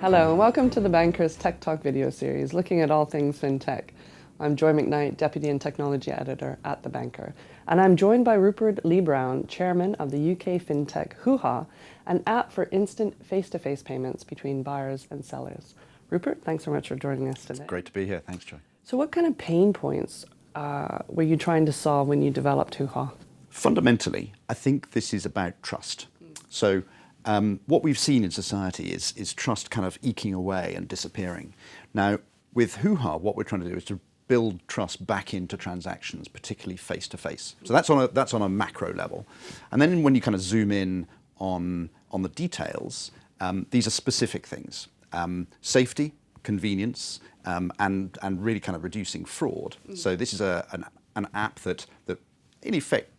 Hello, and welcome to the Banker's Tech Talk video series, looking at all things fintech. I'm Joy Macknight, Deputy and Technology Editor at The Banker, and I'm joined by Rupert Lee-Browne, Chairman of the UK fintech Hooha, an app for instant face-to-face payments between buyers and sellers. Rupert, thanks so much for joining us today. Great to be here. Thanks, Joy. So what kind of pain points were you trying to solve when you developed Hooha? Fundamentally, I think this is about trust. So what we've seen in society is trust kind of eking away and disappearing. Now, with Hooha, what we're trying to do is to build trust back into transactions, particularly face-to-face. So that's on a macro level. And then when you kind of zoom in on the details, these are specific things. Safety, convenience, and really kind of reducing fraud. So this is an app that in effect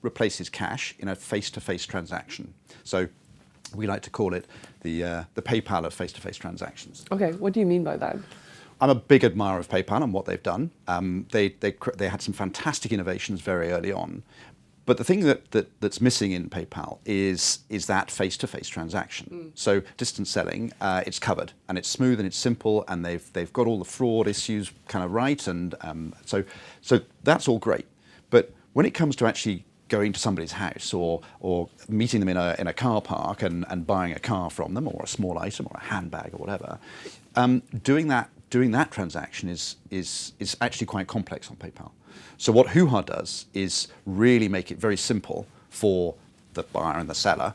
replaces cash in a face-to-face transaction. So we like to call it the PayPal of face-to-face transactions. Okay, what do you mean by that? I'm a big admirer of PayPal and what they've done. They had some fantastic innovations very early on. But the thing that's missing in PayPal is that face-to-face transaction. So distance selling, it's covered, and it's smooth and it's simple, and they've got all the fraud issues kind of right, and so that's all great. But when it comes to actually going to somebody's house or meeting them in a car park and buying a car from them, or a small item or a handbag or whatever, doing that transaction is actually quite complex on PayPal. So what Hooha does is really make it very simple for the buyer and the seller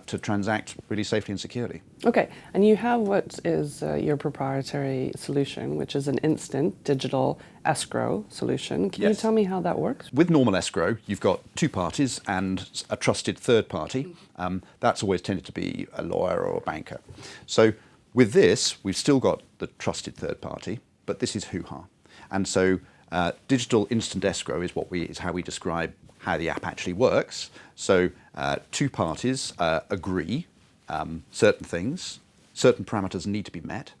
to transact really safely and securely. Okay, and you have what is your proprietary solution, which is an instant digital escrow solution. Can you tell me how that works? With normal escrow, you've got two parties and a trusted third party. That's always tended to be a lawyer or a banker. So with this, we've still got the trusted third party, but this is Hooha. And so digital instant escrow is how we describe how the app actually works. So two parties agree certain things, certain parameters need to be met.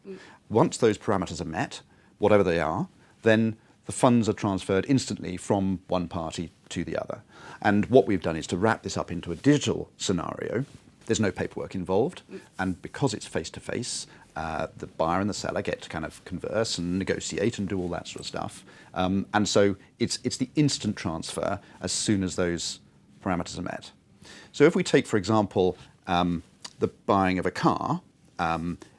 Once those parameters are met, whatever they are, then the funds are transferred instantly from one party to the other. And what we've done is to wrap this up into a digital scenario. There's no paperwork involved, and because it's face-to-face, the buyer and the seller get to kind of converse and negotiate and do all that sort of stuff. And so it's the instant transfer as soon as those parameters are met. So if we take, for example, the buying of a car,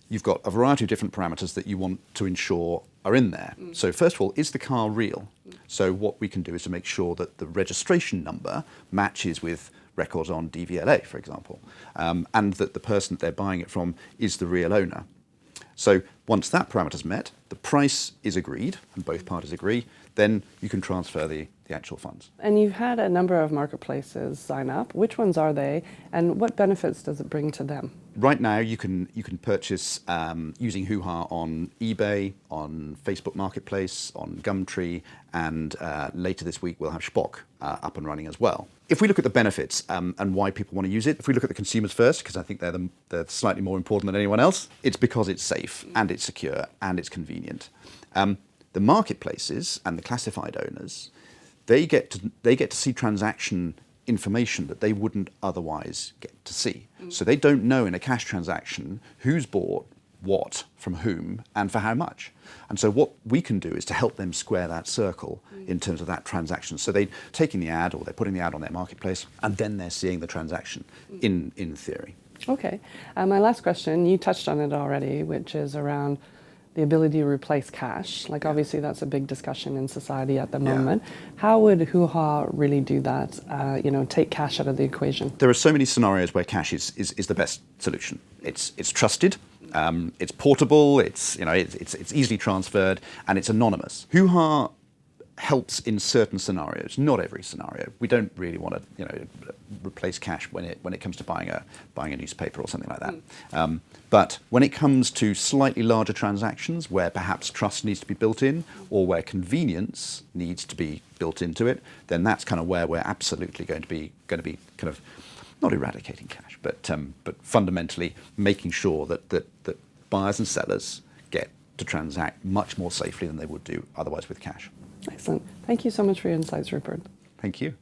you've got a variety of different parameters that you want to ensure are in there. So first of all, is the car real? So what we can do is to make sure that the registration number matches with records on DVLA, for example, and that the person that they're buying it from is the real owner. So once that parameter's met, the price is agreed, and both parties agree, then you can transfer the actual funds. And you've had a number of marketplaces sign up. Which ones are they, and what benefits does it bring to them? Right now, you can purchase using Hooha on eBay, on Facebook Marketplace, on Gumtree, and later this week we'll have Spock up and running as well. If we look at the benefits and why people want to use it, if we look at the consumers first, because I think they're slightly more important than anyone else, it's because it's safe and it's secure and it's convenient. The marketplaces and the classified owners, they get to see transaction information that they wouldn't otherwise get to see. So they don't know in a cash transaction who's bought what from whom and for how much. And so what we can do is to help them square that circle in terms of that transaction. So they're taking the ad, or they're putting the ad on their marketplace, and then they're seeing the transaction in theory. Okay. My last question, you touched on it already, which is around the ability to replace cash. Like obviously that's a big discussion in society at the moment. How would Hooha really do that, take cash out of the equation? There are so many scenarios where cash is the best solution. It's trusted, it's portable, it's easily transferred, and it's anonymous. Hooha helps in certain scenarios, not every scenario. We don't really want to replace cash when it comes to buying a newspaper or something like that. But when it comes to slightly larger transactions where perhaps trust needs to be built in, or where convenience needs to be built into it, then that's kind of where we're absolutely going to be kind of not eradicating cash, but fundamentally making sure that buyers and sellers get to transact much more safely than they would do otherwise with cash. Excellent. Thank you so much for your insights, Rupert. Thank you.